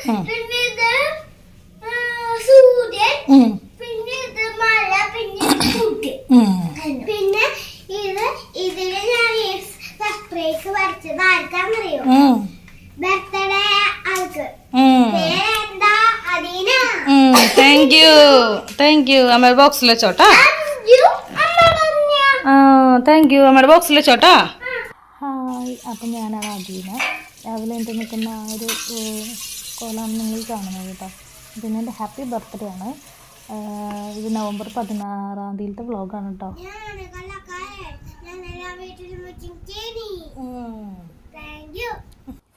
പിന്നെ ഇത് സൂര്യൻ, പിന്നെ ഇത് മഴ, പിന്നെ കുട്ടി, പിന്നെ ഇതില് ഞാൻ സർപ്രൈസ് വരച്ചത് ആർക്കാന്നറിയോ? ബർത്ത്ഡേ ആൾക്ക്. പേരെന്താ? അദീന. താങ്ക് യു हमारे बॉक्स ले छोटा താങ്ക് യു നമ്മുടെ ബോക്സിൽ ചോട്ടാ. ഹായ്, അപ്പം ഞാനാണ് അദീന. രാവിലെ എൻ്റെ നിൽക്കുന്ന ആ ഒരു കോലാണ് നിങ്ങൾ കാണുന്നത് കേട്ടോ. പിന്നെ എൻ്റെ ഹാപ്പി ബർത്ത്ഡേ ആണ്. ഇത് നവംബർ 16-ാം തീയതിയിലത്തെ വ്ളോഗാണ് കേട്ടോ.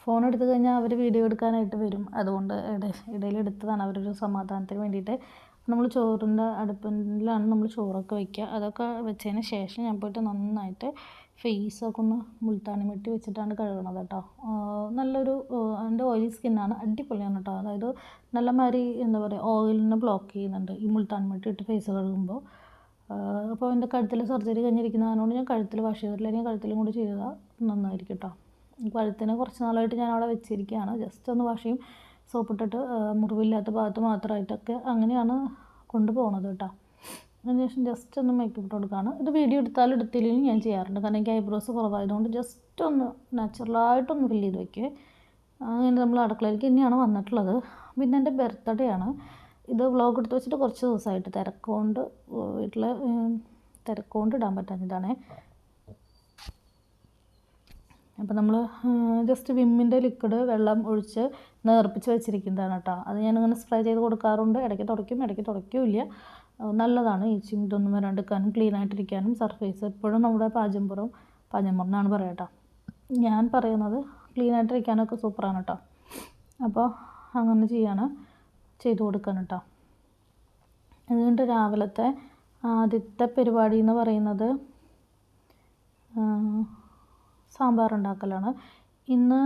ഫോൺ എടുത്തു കഴിഞ്ഞാൽ അവർ വീഡിയോ എടുക്കാനായിട്ട് വരും. അതുകൊണ്ട് ഇടയിൽ എടുത്തതാണ് അവരൊരു സമാധാനത്തിന് വേണ്ടിയിട്ട്. നമ്മൾ ചോറിൻ്റെ അടുപ്പിലാണ് നമ്മൾ ചോറൊക്കെ വയ്ക്കുക. അതൊക്കെ വെച്ചതിന് ശേഷം ഞാൻ പോയിട്ട് നന്നായിട്ട് ഫേസൊക്കെ ഒന്ന് മുൾത്താണി മിട്ടി വെച്ചിട്ടാണ് കഴുകണത് കേട്ടോ. നല്ലൊരു എൻ്റെ ഓയിലി സ്കിന്നാണ്, അടിപൊളിയാണ് കേട്ടോ. അതായത് നല്ല മാതിരി എന്താ പറയുക, ഓയിലിനെ ബ്ലോക്ക് ചെയ്യുന്നുണ്ട് ഈ മുൾത്താണി മിട്ടി ഇട്ട് ഫേസ് കഴുകുമ്പോൾ. അപ്പോൾ എൻ്റെ കഴുത്തിൽ സർജറി കഴിഞ്ഞിരിക്കുന്നതിനോട് ഞാൻ കഴുത്തിൽ വാഷ് ചെയ്തിട്ടില്ല. ഇനി കഴുത്തിലും കൂടി ചെയ്താൽ നന്നായിരിക്കും കേട്ടോ. കഴുത്തിന് കുറച്ച് നാളായിട്ട് ഞാൻ അവിടെ വെച്ചിരിക്കുകയാണ്. ജസ്റ്റ് ഒന്ന് വാഷ് ചെയ്യും, സോപ്പിട്ടിട്ട് മുറിവില്ലാത്ത ഭാഗത്ത് മാത്രമായിട്ടൊക്കെ അങ്ങനെയാണ് കൊണ്ടുപോകണത് കേട്ടോ. അതിനുശേഷം ജസ്റ്റ് ഒന്ന് മേക്കപ്പ് ഇട്ട് കൊടുക്കുകയാണ്. ഇത് വീഡിയോ എടുത്താലും എടുത്തില്ലെങ്കിലും ഞാൻ ചെയ്യാറുണ്ട്. കാരണം എനിക്ക് ഐബ്രോസ് കുറവായതുകൊണ്ട് ജസ്റ്റ് ഒന്ന് നാച്ചുറലായിട്ടൊന്ന് ഫില്ല് ചെയ്ത് വയ്ക്കുക. അങ്ങനെ നമ്മൾ അടുക്കളയിലേക്ക് തന്നെയാണ് വന്നിട്ടുള്ളത്. പിന്നെ എൻ്റെ ബർത്ത്ഡേ ആണ്. ഇത് വ്ളോഗ് എടുത്ത് വെച്ചിട്ട് കുറച്ച് ദിവസമായിട്ട് തിരക്കുകൊണ്ട് ഇടാൻ പറ്റാഞ്ഞതാണ്. അപ്പോൾ നമ്മൾ ജസ്റ്റ് വിമ്മിൻ്റെ ലിക്വിഡ് വെള്ളം ഒഴിച്ച് നേർപ്പിച്ച് വെച്ചിരിക്കുന്നതാണ് കേട്ടോ. അത് ഞാനിങ്ങനെ സ്പ്രേ ചെയ്ത് കൊടുക്കാറുണ്ട്. ഇടയ്ക്ക് തുടയ്ക്കില്ല. നല്ലതാണ് ഈച്ചിങ് ഇതൊന്നും വരാണ്ടിരിക്കാനും ക്ലീൻ ആയിട്ടിരിക്കാനും. സർഫേസ് എപ്പോഴും നമ്മുടെ പാചകപ്പുറം എന്നാണ് പറയുക കേട്ടോ. ഞാൻ പറയുന്നത് ക്ലീൻ ആയിട്ടിരിക്കാനൊക്കെ സൂപ്പറാണ് കേട്ടോ. അപ്പോൾ അങ്ങനെ ചെയ്ത് കൊടുക്കാൻ കേട്ടോ. അതുകൊണ്ട് രാവിലത്തെ ആദ്യത്തെ പരിപാടി എന്ന് പറയുന്നത് സാമ്പാർ ഉണ്ടാക്കലാണ്. ഇന്ന്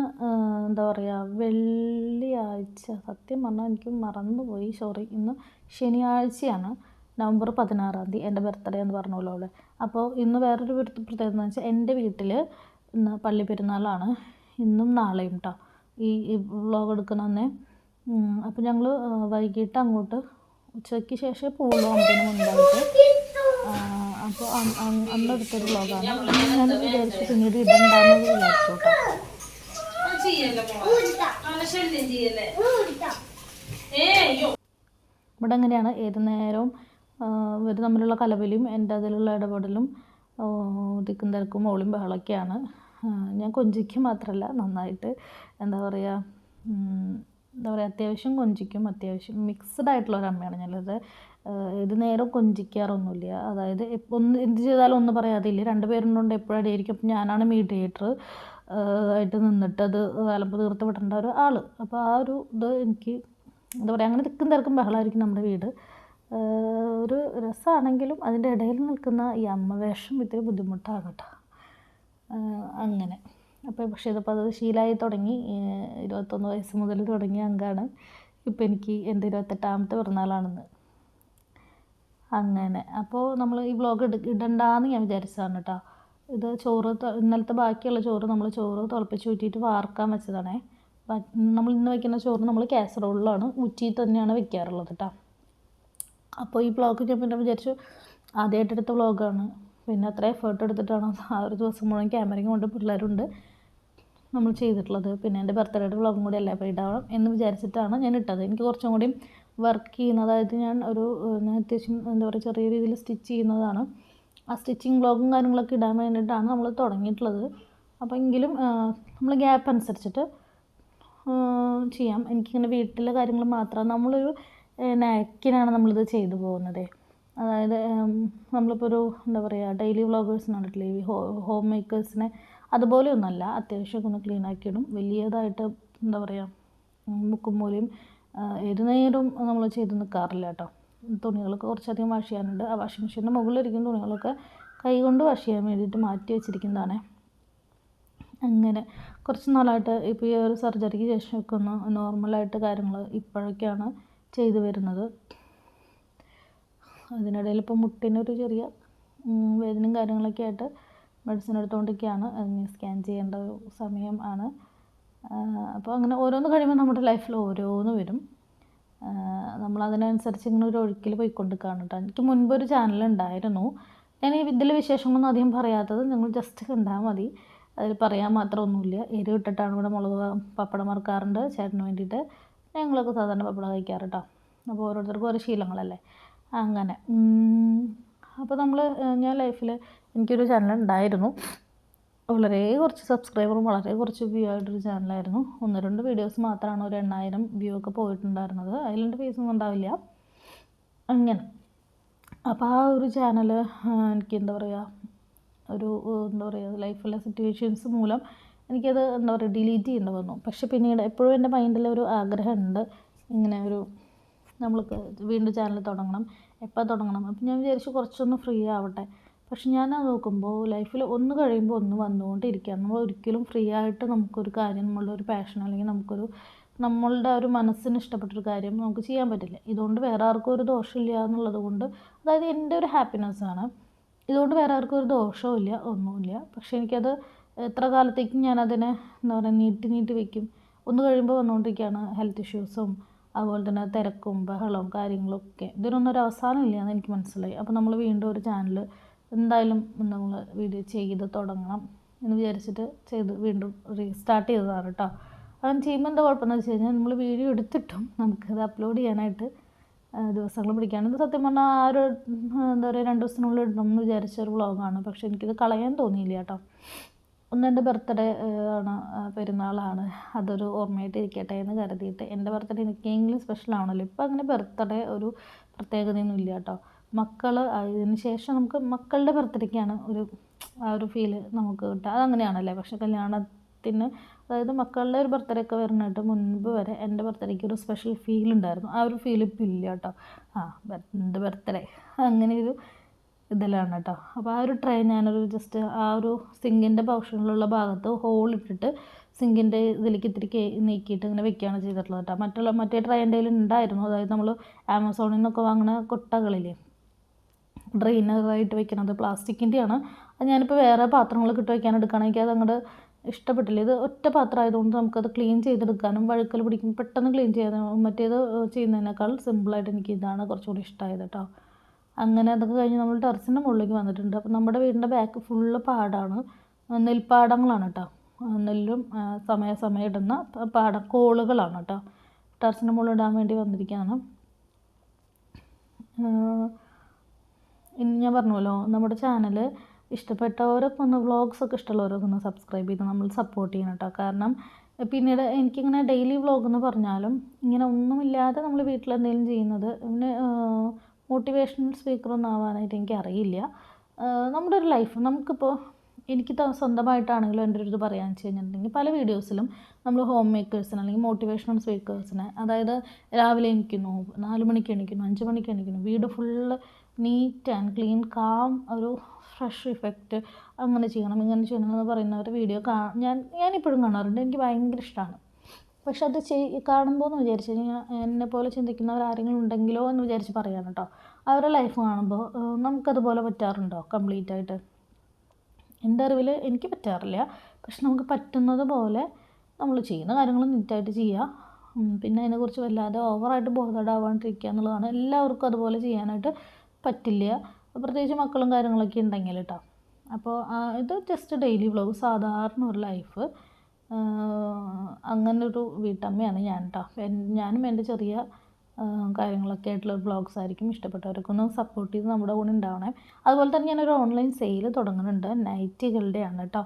എന്താ പറയുക, വെള്ളിയാഴ്ച. സത്യം പറഞ്ഞാൽ എനിക്ക് മറന്നുപോയി, സോറി. ഇന്ന് ശനിയാഴ്ചയാണ്, നവംബർ 16-ാം തീയതി എൻ്റെ ബർത്ത്ഡേ എന്ന് പറഞ്ഞല്ലോ അവിടെ. അപ്പോൾ ഇന്ന് വേറൊരു പ്രത്യേകത എന്ന് വെച്ചാൽ എൻ്റെ വീട്ടിൽ ഇന്ന് പള്ളി പെരുന്നാളാണ്, ഇന്നും നാളെയും കേട്ടോ. ഈ വ്ളോഗ് എടുക്കുന്ന തന്നെ. അപ്പോൾ ഞങ്ങൾ വൈകിട്ട് അങ്ങോട്ട് ഉച്ചയ്ക്ക് ശേഷം പോവുള്ളൂ, അമ്പതിന് മുൻപായിട്ട്. അപ്പോൾ അന്നെടുത്തൊരു വ്ളോഗാണ്. ഞാൻ വിചാരിച്ചു പിന്നീട് ഇടണ്ടാന്ന് വിചാരിച്ചു കേട്ടോ. ഇവിടെ അങ്ങനെയാണ്, ഏത് നേരവും ഇവർ തമ്മിലുള്ള കലവിലും എൻ്റെ അതിലുള്ള ഇടപെടലും തിക്കും തിരക്കും മോളും ബഹളമൊക്കെയാണ്. ഞാൻ കൊഞ്ചിക്കും മാത്രമല്ല, നന്നായിട്ട് എന്താ പറയുക അത്യാവശ്യം കൊഞ്ചിക്കും, അത്യാവശ്യം മിക്സ്ഡ് ആയിട്ടുള്ള ഒരു അമ്മയാണ് ഞാനത്. ഏത് നേരം കൊഞ്ചിക്കാറൊന്നുമില്ല. അതായത് എന്ത് ചെയ്താലും ഒന്നും പറയാതില്ല. രണ്ടുപേരുണ്ട് എപ്പോഴും അടിയായിരിക്കും. അപ്പം ഞാനാണ് മീഡിയേറ്റർ ആയിട്ട് നിന്നിട്ട് അത് അലമ്പ് തീർത്ത് വിടേണ്ട ഒരു ആൾ. അപ്പോൾ ആ ഒരു ഇത് എനിക്ക് എന്താ പറയുക, അങ്ങനെ തിക്കും തിരക്കും ബഹളമായിരിക്കും നമ്മുടെ വീട്. ഒരു രസമാണെങ്കിലും അതിൻ്റെ ഇടയിൽ നിൽക്കുന്ന ഈ അമ്മ വേഷം ഇത്തിരി ബുദ്ധിമുട്ടാണ് കേട്ടോ. അങ്ങനെ പക്ഷേ ഇതിപ്പോൾ അത് ശീലമായി തുടങ്ങി. 21 വയസ്സ് മുതൽ തുടങ്ങിയ അംഗമാണ്. ഇപ്പോൾ എനിക്ക് എൻ്റെ 28ാമത്തെ പിറന്നാളാണെന്ന്. അങ്ങനെ അപ്പോൾ നമ്മൾ ഈ വ്ളോഗ് ഇടണ്ടാന്ന് ഞാൻ വിചാരിച്ചതാണ് കേട്ടോ. ഇത് ചോറ് ഇന്നലത്തെ ബാക്കിയുള്ള ചോറ് തിളപ്പിച്ച് ഊറ്റിയിട്ട് വാർക്കാൻ വെച്ചതാണേ. നമ്മൾ ഇന്ന് വയ്ക്കുന്ന ചോറ് നമ്മൾ കാസറോളിലാണ് ഊറ്റിയിട്ട് തന്നെയാണ് വെക്കാറുള്ളത് കേട്ടോ. അപ്പോൾ ഈ വ്ളോഗ് ഞാൻ പിന്നെ വിചാരിച്ചു ആദ്യമായിട്ട് എടുത്ത വ്ളോഗാണ്, പിന്നെ അത്ര എഫേർട്ട് എടുത്തിട്ടാണ് ആ ഒരു ദിവസം മുഴുവൻ ക്യാമറയും കൊണ്ട് പിള്ളേരുണ്ട് നമ്മൾ ചെയ്തിട്ടുള്ളത്. പിന്നെ എൻ്റെ ബർത്ത്ഡേയുടെ വ്ളോഗും കൂടി അല്ലേ, അപ്പോൾ ഇടാം എന്ന് വിചാരിച്ചിട്ടാണ് ഞാൻ ഇട്ടത്. എനിക്ക് കുറച്ചും കൂടി വർക്ക് ചെയ്യുന്നത്, അതായത് ഞാൻ അത്യാവശ്യം എന്താ പറയുക ചെറിയ രീതിയിൽ സ്റ്റിച്ച് ചെയ്യുന്നതാണ്. ആ സ്റ്റിച്ചിങ് വ്ളോഗും കാര്യങ്ങളൊക്കെ ഇടാൻ വേണ്ടിയിട്ടാണ് നമ്മൾ തുടങ്ങിയിട്ടുള്ളത്. അപ്പോൾ എങ്കിലും നമ്മൾ ഗ്യാപ്പ് അനുസരിച്ചിട്ട് ചെയ്യാം. എനിക്കിങ്ങനെ വീട്ടിലെ കാര്യങ്ങൾ മാത്രം, നമ്മളൊരു നാക്കിനാണ് നമ്മളിത് ചെയ്തു പോകുന്നത്. അതായത് നമ്മളിപ്പോൾ ഒരു എന്താ പറയുക ഡെയിലി വ്ളോഗേഴ്സിന് കണ്ടിട്ടില്ലേ, ഈ ഹോം മേക്കേഴ്സിനെ, അതുപോലെ ഒന്നുമല്ല. അത്യാവശ്യമൊക്കെ ഒന്ന് ക്ലീൻ ആക്കിയിടും. വലിയതായിട്ട് എന്താ പറയുക മുക്കും മൂലയും ഏത് നേരവും നമ്മൾ ചെയ്ത് നിൽക്കാറില്ല കേട്ടോ. തുണികളൊക്കെ കുറച്ചധികം വാഷ് ചെയ്യാനുണ്ട്. ആ വാഷിംഗ് മെഷീൻ്റെ മുകളിലിരിക്കുന്ന തുണികളൊക്കെ കൈകൊണ്ട് വാഷ് ചെയ്യാൻ വേണ്ടിയിട്ട് മാറ്റി വെച്ചിരിക്കുന്നതാണ്. അങ്ങനെ കുറച്ച് നാളായിട്ട് ഇപ്പോൾ ഈ ഒരു സർജറിക്ക് ശേഷമൊക്കെ ഒന്ന് നോർമലായിട്ട് കാര്യങ്ങൾ ഇപ്പോഴൊക്കെയാണ് ചെയ്തു വരുന്നത്. അതിനിടയിൽ ഇപ്പോൾ മുട്ടിനൊരു ചെറിയ വേദനയും കാര്യങ്ങളൊക്കെ ആയിട്ട് മെഡിസിൻ എടുത്തുകൊണ്ടിരിക്കുകയാണ്. അതിന് സ്കാൻ ചെയ്യേണ്ട ഒരു സമയം ആണ്. അപ്പോൾ അങ്ങനെ ഓരോന്ന് കഴിയുമ്പോൾ നമ്മുടെ ലൈഫിൽ ഓരോന്ന് വരും. നമ്മളതിനനുസരിച്ച് ഇങ്ങനെ ഒരു ഒഴുക്കിൽ പോയിക്കൊണ്ടിരിക്കുകയാണ് കേട്ടോ. എനിക്ക് മുൻപൊരു ചാനലുണ്ടായിരുന്നു. ഞാൻ ഈ ഇതിലെ വിശേഷങ്ങളൊന്നും അധികം പറയാത്തത് നിങ്ങൾ ജസ്റ്റ് കണ്ടാൽ മതി. അതിൽ പറയാൻ മാത്രമൊന്നുമില്ല. എരിവ് ഇട്ടിട്ടാണ് ഇവിടെ മുളക് പപ്പടം വറുക്കാറുണ്ട് ചേട്ടന് വേണ്ടിയിട്ട്. ഞങ്ങളൊക്കെ സാധാരണ പപ്പടം കഴിക്കാറ് കേട്ടോ. അപ്പോൾ ഓരോരുത്തർക്കും ഓരോ ശീലങ്ങളല്ലേ അങ്ങനെ. അപ്പോൾ ഞാൻ ലൈഫിൽ എനിക്കൊരു ചാനലുണ്ടായിരുന്നു. വളരെ കുറച്ച് സബ്സ്ക്രൈബറും വളരെ കുറച്ച് വ്യൂ ആയിട്ടൊരു ചാനലായിരുന്നു. 1-2 വീഡിയോസ് മാത്രമാണ് ഒരു 8000 വ്യൂ ഒക്കെ പോയിട്ടുണ്ടായിരുന്നത്. അതിലെൻ്റെ ഫേസൊന്നും ഉണ്ടാവില്ല അങ്ങനെ. അപ്പോൾ ആ ഒരു ചാനൽ എനിക്ക് എന്താ പറയുക ലൈഫിലെ സിറ്റുവേഷൻസ് മൂലം എനിക്കത് ഡിലീറ്റ് ചെയ്യേണ്ടി വന്നു. പക്ഷെ പിന്നീട് എപ്പോഴും എൻ്റെ മൈൻഡിൽ ഒരു ആഗ്രഹമുണ്ട് ഇങ്ങനെ നമ്മൾക്ക് വീണ്ടും ചാനൽ തുടങ്ങണം, എപ്പോൾ തുടങ്ങണം. അപ്പം ഞാൻ വിചാരിച്ചു കുറച്ചൊന്ന് ഫ്രീ ആവട്ടെ. പക്ഷെ ഞാനത് നോക്കുമ്പോൾ ലൈഫിൽ ഒന്ന് കഴിയുമ്പോൾ ഒന്ന് വന്നുകൊണ്ടിരിക്കുകയാണ്. നമ്മൾ ഒരിക്കലും ഫ്രീ ആയിട്ട് നമുക്കൊരു കാര്യം, നമ്മളുടെ ഒരു പാഷൻ അല്ലെങ്കിൽ നമ്മളുടെ ഒരു മനസ്സിന് ഇഷ്ടപ്പെട്ടൊരു കാര്യം നമുക്ക് ചെയ്യാൻ പറ്റില്ല. ഇതുകൊണ്ട് വേറെ ആർക്കും ഒരു ദോഷമില്ല എന്നുള്ളത് കൊണ്ട്, അതായത് എൻ്റെ ഒരു ഹാപ്പിനെസ്സാണ്. ഇതുകൊണ്ട് വേറെ ആർക്കും ഒരു ദോഷവും ഇല്ല, ഒന്നുമില്ല. പക്ഷെ എനിക്കത് എത്ര കാലത്തേക്കും ഞാനതിനെ നീട്ടി വയ്ക്കും. ഒന്ന് കഴിയുമ്പോൾ വന്നുകൊണ്ടിരിക്കുകയാണ് ഹെൽത്ത് ഇഷ്യൂസും അതുപോലെ തന്നെ തിരക്കും ബഹളവും കാര്യങ്ങളൊക്കെ. ഇതിനൊന്നും ഒരു അവസാനമില്ല എന്ന് എനിക്ക് മനസ്സിലായി. അപ്പോൾ നമ്മൾ വീണ്ടും ഒരു ചാനൽ എന്തായാലും നമ്മൾ വീഡിയോ ചെയ്ത് തുടങ്ങണം എന്ന് വിചാരിച്ചിട്ട് വീണ്ടും റീസ്റ്റാർട്ട് ചെയ്തതാണ് കേട്ടോ. അങ്ങനെ ചെയ്യുമ്പോൾ എന്താ കുഴപ്പമെന്ന് വെച്ച് കഴിഞ്ഞാൽ നമ്മൾ വീഡിയോ എടുത്തിട്ടും നമുക്കത് അപ്ലോഡ് ചെയ്യാനായിട്ട് ദിവസങ്ങൾ പിടിക്കുകയാണ്. ഇത് സത്യം പറഞ്ഞാൽ എന്താ പറയുക 2 ദിവസത്തിനുള്ളിൽ ഇടണം എന്ന് വിചാരിച്ചൊരു വ്ളോഗാണ്. പക്ഷെ എനിക്കിത് കളയാൻ തോന്നിയില്ല കേട്ടോ. എൻ്റെ ബർത്ത്ഡേ ആണ്, പെരുന്നാളാണ്, അതൊരു ഓർമ്മയായിട്ട് ഇരിക്കട്ടെ എന്ന് കരുതിയിട്ട്. എൻ്റെ ബർത്ത്ഡേ എനിക്കെങ്കിലും സ്പെഷ്യൽ ആവണമല്ലോ. ഇപ്പം അങ്ങനെ ബർത്ത്ഡേ ഒരു പ്രത്യേകതയൊന്നും ഇല്ല കേട്ടോ. അതിന് ശേഷം നമുക്ക് മക്കളുടെ ബർത്ത്ഡേക്കാണ് ആ ഒരു ഫീല് നമുക്ക് കിട്ടുക. അതങ്ങനെയാണല്ലേ. പക്ഷെ കല്യാണത്തിന്, അതായത് മക്കളുടെ ഒരു ബർത്ത്ഡേ ഒക്കെ വരുന്നതായിട്ട് മുൻപ് വരെ എൻ്റെ ബർത്ത്ഡേക്ക് ഒരു സ്പെഷ്യൽ ഫീൽ ഉണ്ടായിരുന്നു. ആ ഒരു ഫീൽ ഇപ്പം ഇല്ല കേട്ടോ. എൻ്റെ ബർത്ത്ഡേ അങ്ങനെ ഒരു ഇതിലാണ് കേട്ടോ. അപ്പോൾ ആ ഒരു ട്രേ ഞാനൊരു ജസ്റ്റ് ആ ഒരു സിങ്കിൻ്റെ പോർഷനിലുള്ള ഭാഗത്ത് ഹോളിട്ടിട്ട് സിങ്കിൻ്റെ ഇതിലേക്ക് ഇത്തിരി നീക്കിയിട്ട് ഇങ്ങനെ വെക്കുകയാണ് ചെയ്തിട്ടുള്ളത് കേട്ടോ. മറ്റേ ട്രേ എൻ്റെ കയ്യിൽ ഉണ്ടായിരുന്നു. അതായത് നമ്മൾ ആമസോണിൽ നിന്നൊക്കെ വാങ്ങുന്ന കൊട്ടകളില്ലേ, ഡ്രെയിനറായിട്ട് വെക്കുന്നത്, പ്ലാസ്റ്റിക്കിൻ്റെയാണ്. അത് ഞാനിപ്പോൾ വേറെ പാത്രങ്ങളൊക്കെ ഇട്ട് വയ്ക്കാൻ എടുക്കുകയാണെങ്കിൽ അത് അങ്ങോട്ട് ഇഷ്ടപ്പെട്ടില്ല. ഇത് ഒറ്റ പാത്രം ആയതുകൊണ്ട് നമുക്കത് ക്ലീൻ ചെയ്തെടുക്കാനും വഴുക്കൽ പിടിക്കും, പെട്ടെന്ന് ക്ലീൻ ചെയ്യാനും മറ്റേത് ചെയ്യുന്നതിനേക്കാൾ സിമ്പിളായിട്ട് എനിക്ക് ഇതാണ് കുറച്ചുകൂടി ഇഷ്ടമായത് കേട്ടോ. അങ്ങനെ അതൊക്കെ കഴിഞ്ഞ് നമ്മൾ ടെറസിൻ്റെ മുകളിലേക്ക് വന്നിട്ടുണ്ട്. അപ്പോൾ നമ്മുടെ വീടിൻ്റെ ബാക്ക് ഫുള്ള് പാടാണ്, നെൽപ്പാടങ്ങളാണ് കേട്ടോ. നെല്ലും സമയം ഇടുന്ന കോളുകളാണ് കേട്ടോ. ടെറസിൻ്റെ മുകളിൽ ഇടാൻ വേണ്ടി വന്നിരിക്കുകയാണ്. ഇനി ഞാൻ പറഞ്ഞല്ലോ, നമ്മുടെ ചാനൽ ഇഷ്ടപ്പെട്ടവരൊക്കെ വ്ളോഗ്സൊക്കെ ഇഷ്ടമുള്ളവരൊക്കെ ഒന്ന് സബ്സ്ക്രൈബ് ചെയ്ത് നമ്മൾ സപ്പോർട്ട് ചെയ്യണം കേട്ടോ. കാരണം പിന്നീട് എനിക്കിങ്ങനെ ഡെയിലി വ്ളോഗ് എന്ന് പറഞ്ഞാലും ഇങ്ങനെ ഒന്നുമില്ലാതെ നമ്മൾ വീട്ടിലെന്തെങ്കിലും ചെയ്യുന്നത്, പിന്നെ മോട്ടിവേഷണൽ സ്പീക്കറൊന്നും ആവാനായിട്ട് എനിക്കറിയില്ല. നമ്മുടെ ഒരു ലൈഫ് നമുക്കിപ്പോൾ എനിക്ക് സ്വന്തമായിട്ടാണെങ്കിലും എൻ്റെ ഒരു ഇത് പറയാമെന്ന് വെച്ച് കഴിഞ്ഞിട്ടുണ്ടെങ്കിൽ പല വീഡിയോസിലും നമ്മൾ ഹോം മേക്കേഴ്സിന് അല്ലെങ്കിൽ മോട്ടിവേഷണൽ സ്പീക്കേഴ്സിനെ, അതായത് രാവിലെ എണീക്കുന്നു, 4 മണിക്ക് എണീക്കുന്നു, 5 മണിക്ക് എണീക്കുന്നു, വീട് full neat and clean, calm, ഒരു ഫ്രഷ് ഇഫക്റ്റ്, അങ്ങനെ ചെയ്യണം ഇങ്ങനെ ചെയ്യണം എന്ന് പറയുന്നവരുടെ വീഡിയോ ഞാനിപ്പോഴും കാണാറുണ്ട്. എനിക്ക് ഭയങ്കര ഇഷ്ടമാണ്. പക്ഷെ അത് കാണുമ്പോൾ എന്ന് വിചാരിച്ചു കഴിഞ്ഞാൽ എന്നെപ്പോലെ ചിന്തിക്കുന്നവർ ആരെങ്കിലും ഉണ്ടെങ്കിലോ എന്ന് വിചാരിച്ച് പറയാൻ കേട്ടോ. അവരുടെ ലൈഫ് കാണുമ്പോൾ നമുക്കതുപോലെ പറ്റാറുണ്ടോ കംപ്ലീറ്റ് ആയിട്ട്? എൻ്റെ അറിവിൽ എനിക്ക് പറ്റാറില്ല. പക്ഷെ നമുക്ക് പറ്റുന്നത് പോലെ നമ്മൾ ചെയ്യുന്ന കാര്യങ്ങൾ നീറ്റായിട്ട് ചെയ്യുക. പിന്നെ അതിനെക്കുറിച്ച് വല്ലാതെ ഓവറായിട്ട് ബോധേഡാവാണ്ടിരിക്കുക എന്നുള്ളതാണ്. എല്ലാവർക്കും അതുപോലെ ചെയ്യാനായിട്ട് പറ്റില്ല, പ്രത്യേകിച്ച് മക്കളും കാര്യങ്ങളൊക്കെ ഉണ്ടെങ്കിൽ കേട്ടോ. അപ്പോൾ ഇത് ജസ്റ്റ് ഡെയിലി വ്ളോഗ്, സാധാരണ ഒരു ലൈഫ്. അങ്ങനൊരു വീട്ടമ്മയാണ് ഞാൻ കേട്ടോ. ഞാനും എൻ്റെ ചെറിയ കാര്യങ്ങളൊക്കെ ആയിട്ടുള്ള വ്ളോഗ്സ് ആയിരിക്കും. ഇഷ്ടപ്പെട്ടവരൊക്കെ ഒന്ന് സപ്പോർട്ട് ചെയ്ത് നമ്മുടെ കൂടെ ഉണ്ടാവണേ. അതുപോലെ തന്നെ ഞാനൊരു ഓൺലൈൻ സെയിൽ തുടങ്ങുന്നുണ്ട്, നൈറ്റികളുടെയാണ് കേട്ടോ.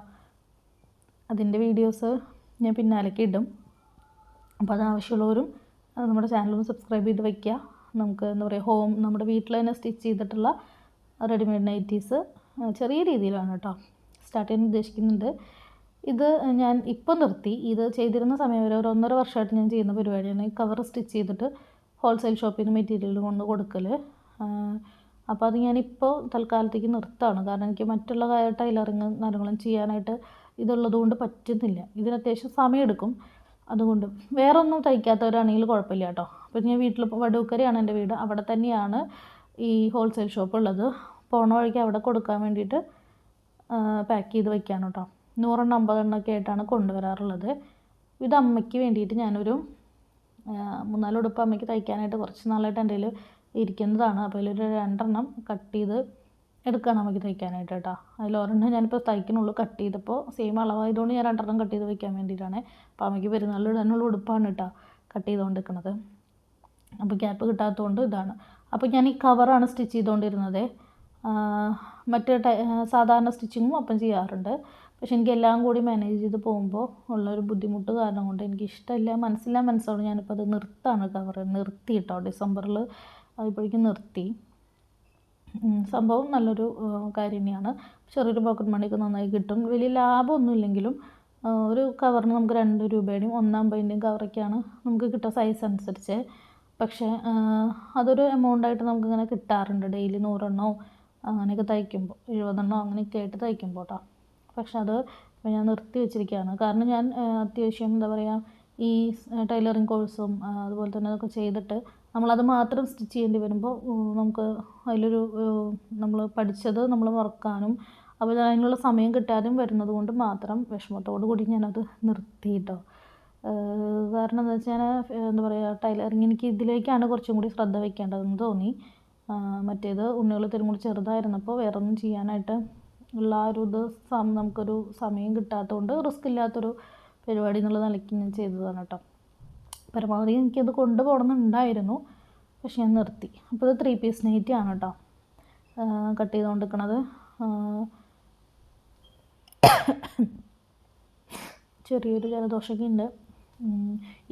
അതിൻ്റെ വീഡിയോസ് ഞാൻ പിന്നാലേക്ക് ഇടും. അപ്പോൾ അതാവശ്യമുള്ളവരും നമ്മുടെ ചാനലൊന്ന് സബ്സ്ക്രൈബ് ചെയ്ത് വയ്ക്കുക. നമുക്ക് എന്താ പറയുക, നമ്മുടെ വീട്ടിൽ തന്നെ സ്റ്റിച്ച് ചെയ്തിട്ടുള്ള റെഡിമെയ്ഡ് നൈറ്റീസ് ചെറിയ രീതിയിലാണ് കേട്ടോ സ്റ്റാർട്ട് ചെയ്യാൻ ഉദ്ദേശിക്കുന്നുണ്ട്. ഇത് ഞാൻ ഇപ്പോൾ നിർത്തി. ഇത് ചെയ്തിരുന്ന സമയം വരെ ഒരു 1.5 വർഷമായിട്ട് ഞാൻ ചെയ്യുന്ന പരിപാടിയാണ്. ഈ കവർ സ്റ്റിച്ച് ചെയ്തിട്ട് ഹോൾസെയിൽ ഷോപ്പിൽ നിന്ന് മെറ്റീരിയൽ കൊണ്ട് കൊടുക്കൽ. അപ്പോൾ അത് ഞാനിപ്പോൾ തൽക്കാലത്തേക്ക് നിർത്താണ്. കാരണം എനിക്ക് മറ്റുള്ള ടൈലറിങ് കാര്യങ്ങളും ചെയ്യാനായിട്ട് ഇതുള്ളത് കൊണ്ട് പറ്റുന്നില്ല. ഇതിന് അത്യാവശ്യം സമയമെടുക്കും. അതുകൊണ്ട് വേറെ ഒന്നും തയ്ക്കാത്തവരാണെങ്കിൽ കുഴപ്പമില്ല കേട്ടോ. അപ്പോൾ ഞാൻ വടൂക്കരയാണ് എൻ്റെ വീട്. അവിടെ തന്നെയാണ് ഈ ഹോൾസെയിൽ ഷോപ്പ് ഉള്ളത്. പോണ വഴിക്ക് അവിടെ കൊടുക്കാൻ വേണ്ടിയിട്ട് പാക്ക് ചെയ്ത് വയ്ക്കാണ് കേട്ടോ. 100 എണ്ണം 50 എണ്ണമൊക്കെ ആയിട്ടാണ് കൊണ്ടുവരാറുള്ളത്. ഇത് അമ്മയ്ക്ക് വേണ്ടിയിട്ട് ഞാനൊരു 3-4 ഉടുപ്പ് അമ്മയ്ക്ക് തയ്ക്കാനായിട്ട് കുറച്ച് നാളായിട്ട് എൻ്റെ കയ്യിൽ ഇരിക്കുന്നതാണ്. അപ്പോൾ അതിലൊരു 2 കട്ട് ചെയ്ത് എടുക്കുകയാണ് അമ്മയ്ക്ക് തയ്ക്കാനായിട്ട് കേട്ടോ. അതിലൊരെണ്ണം ഞാനിപ്പോൾ തയ്ക്കണുള്ളൂ. കട്ട് ചെയ്തപ്പോൾ സെയിം അളവായതുകൊണ്ട് ഞാൻ 2 കട്ട് ചെയ്ത് വയ്ക്കാൻ വേണ്ടിയിട്ടാണ്. അപ്പോൾ അമ്മയ്ക്ക് പെരുന്നാളിൽ ഇടാനുള്ള ഉടുപ്പാണ് കേട്ടോ കട്ട് ചെയ്തുകൊണ്ട് നിൽക്കുന്നത്. അപ്പോൾ ഗ്യാപ്പ് കിട്ടാത്തതുകൊണ്ട് ഇതാണ്. അപ്പോൾ ഞാൻ ഈ കവറാണ് സ്റ്റിച്ച് ചെയ്തുകൊണ്ടിരുന്നത്. മറ്റേ സാധാരണ സ്റ്റിച്ചിങ്ങും അപ്പം ചെയ്യാറുണ്ട്. പക്ഷെ എനിക്ക് എല്ലാം കൂടി മാനേജ് ചെയ്ത് പോകുമ്പോൾ ഉള്ളൊരു ബുദ്ധിമുട്ട് കാരണം കൊണ്ട് എനിക്കിഷ്ടമില്ല, മനസ്സോട് ഞാനിപ്പോൾ അത് നിർത്താണ്. കവർ നിർത്തി കേട്ടോ. ഡിസംബറിൽ അതിപ്പോഴേക്കും നിർത്തി. സംഭവം നല്ലൊരു കാര്യം തന്നെയാണ്. ചെറിയൊരു പോക്കറ്റ് മണിയൊക്കെ നന്നായി കിട്ടും. വലിയ ലാഭമൊന്നും ഇല്ലെങ്കിലും ഒരു കവറിന് നമുക്ക് 2 രൂപയുടെയും 1.50ൻ്റെയും കവറൊക്കെയാണ് നമുക്ക് കിട്ടുക സൈസ് അനുസരിച്ച്. പക്ഷേ അതൊരു എമൗണ്ടായിട്ട് നമുക്കിങ്ങനെ കിട്ടാറുണ്ട്. ഡെയിലി 100 അങ്ങനെയൊക്കെ തയ്ക്കുമ്പോൾ 70 അങ്ങനെയൊക്കെ ആയിട്ട് തയ്ക്കുമ്പോൾ കേട്ടോ. പക്ഷെ അത് ഞാൻ നിർത്തി വെച്ചിരിക്കുകയാണ്. കാരണം ഞാൻ അത്യാവശ്യം എന്താ പറയുക ഈ ടൈലറിങ് കോഴ്സും അതുപോലെ തന്നെ അതൊക്കെ ചെയ്തിട്ട് നമ്മളത് മാത്രം സ്റ്റിച്ച് ചെയ്യേണ്ടി വരുമ്പോൾ നമുക്ക് അതിലൊരു നമ്മൾ പഠിച്ചത് നമ്മൾ മറക്കാനും അപ്പോൾ അതിനുള്ള സമയം കിട്ടാനും വരുന്നത് കൊണ്ട് മാത്രം വിഷമത്തോടു കൂടി ഞാനത് നിർത്തി കേട്ടോ. കാരണം എന്താ വെച്ചാൽ എന്താ പറയുക ടൈലറിങ് എനിക്ക് ഇതിലേക്കാണ് കുറച്ചും കൂടി ശ്രദ്ധ വയ്ക്കേണ്ടതെന്ന് തോന്നി. മറ്റേത് ഉണ്ണികൾ ഇത്തിരി കൂടി ചെറുതായിരുന്നപ്പോൾ വേറെ ഒന്നും ചെയ്യാനായിട്ട് ഉള്ള ഒരു ഇത് നമുക്കൊരു സമയം കിട്ടാത്തതുകൊണ്ട് റിസ്ക് ഇല്ലാത്തൊരു പരിപാടി എന്നുള്ള നിലയ്ക്ക് ഞാൻ ചെയ്തതാണ് കേട്ടോ. പരമാവധി എനിക്കത് കൊണ്ടുപോകണമെന്നുണ്ടായിരുന്നു, പക്ഷെ ഞാൻ നിർത്തി. അപ്പോൾ ഇത് 3 പീസ് നൈറ്റിയാണ് കേട്ടോ കട്ട് ചെയ്തുകൊണ്ടിരിക്കണത്. ചെറിയൊരു ജലദോഷമൊക്കെ ഉണ്ട്.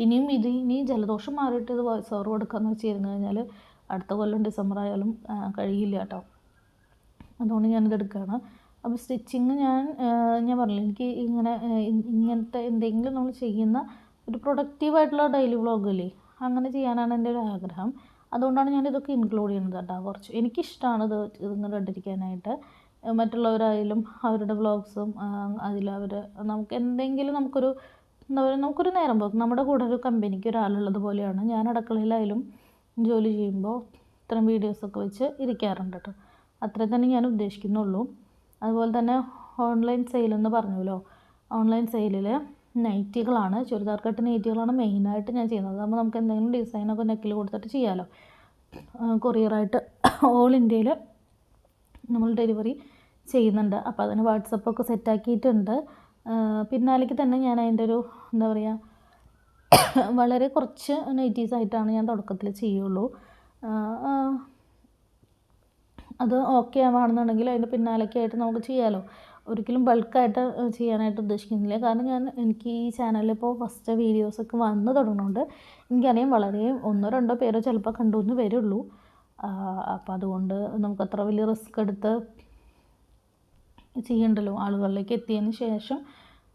ഇനി ജലദോഷം മാറിയിട്ട് ഇത് വോയിസ് ഓവർ കൊടുക്കാമെന്ന് വെച്ചിരുന്നു കഴിഞ്ഞാൽ അടുത്ത കൊല്ലം ഡിസംബർ ആയാലും കഴിയില്ല കേട്ടോ. അതുകൊണ്ട് ഞാനിത് എടുക്കുകയാണ്. അപ്പോൾ സ്റ്റിച്ചിങ് ഞാൻ പറഞ്ഞില്ല, എനിക്ക് ഇങ്ങനത്തെ എന്തെങ്കിലും നമ്മൾ ചെയ്യുന്ന ഒരു പ്രൊഡക്റ്റീവായിട്ടുള്ള ഡെയിലി വ്ളോഗില്ലേ അങ്ങനെ ചെയ്യാനാണ് എൻ്റെ ഒരു ആഗ്രഹം. അതുകൊണ്ടാണ് ഞാനിതൊക്കെ ഇൻക്ലൂഡ് ചെയ്യുന്നത് കേട്ടോ. കുറച്ച് എനിക്കിഷ്ടമാണ് ഇതിങ്ങനെ കണ്ടിരിക്കാനായിട്ട്. മറ്റുള്ളവരായാലും അവരുടെ വ്ളോഗ്സും നമുക്ക് എന്തെങ്കിലും നമുക്കൊരു എന്താ പറയുക നമുക്കൊരു നേരം പോക്ക് നമ്മുടെ കൂടെ ഒരു കമ്പനിക്ക് ഒരാളുള്ളത് പോലെയാണ്. ഞാൻ അടുക്കളയിലായാലും ജോലി ചെയ്യുമ്പോൾ ഇത്തരം വീഡിയോസൊക്കെ വെച്ച് ഇരിക്കാറുണ്ട് കേട്ടോ. അത്രേ തന്നെ ഞാൻ ഉദ്ദേശിക്കുന്നുള്ളൂ. അതുപോലെ തന്നെ ഓൺലൈൻ സെയിലെന്ന് പറഞ്ഞല്ലോ, ഓൺലൈൻ സെയിലിൽ നൈറ്റികളാണ്, ചുരിദാർ കട്ട് നൈറ്റികളാണ് മെയിനായിട്ട് ഞാൻ ചെയ്യുന്നത്. അപ്പോൾ നമുക്ക് എന്തെങ്കിലും ഡിസൈനൊക്കെ നെക്കിൽ കൊടുത്തിട്ട് ചെയ്യാമല്ലോ. കൊറിയറായിട്ട് ഓൾ ഇന്ത്യയിൽ നമ്മൾ ഡെലിവറി ചെയ്യുന്നുണ്ട്. അപ്പോൾ അതിന് വാട്സപ്പൊക്കെ സെറ്റാക്കിയിട്ടുണ്ട്. പിന്നാലേക്ക് തന്നെ ഞാൻ അതിൻ്റെ ഒരു എന്താ പറയുക വളരെ കുറച്ച് നൈറ്റീസായിട്ടാണ് ഞാൻ തുടക്കത്തിൽ ചെയ്യുള്ളൂ. അത് ഓക്കെ ആവുകയാണെന്നുണ്ടെങ്കിൽ അതിൻ്റെ പിന്നാലേക്കായിട്ട് നമുക്ക് ചെയ്യാമല്ലോ. ഒരിക്കലും ബൾക്കായിട്ട് ചെയ്യാനായിട്ട് ഉദ്ദേശിക്കുന്നില്ല. കാരണം എനിക്ക് ഈ ചാനലിൽ ഇപ്പോൾ ഫസ്റ്റ് വീഡിയോസൊക്കെ വന്ന് തുടങ്ങുന്നുണ്ട്. എനിക്കറിയാം വളരെ 1-2 പേരോ ചിലപ്പോൾ കണ്ടുവന്ന് വരുള്ളൂ. അപ്പോൾ അതുകൊണ്ട് നമുക്കത്ര വലിയ റിസ്ക് എടുത്ത് ചെയ്യണ്ടല്ലോ. ആളുകളിലേക്ക് എത്തിയതിന് ശേഷം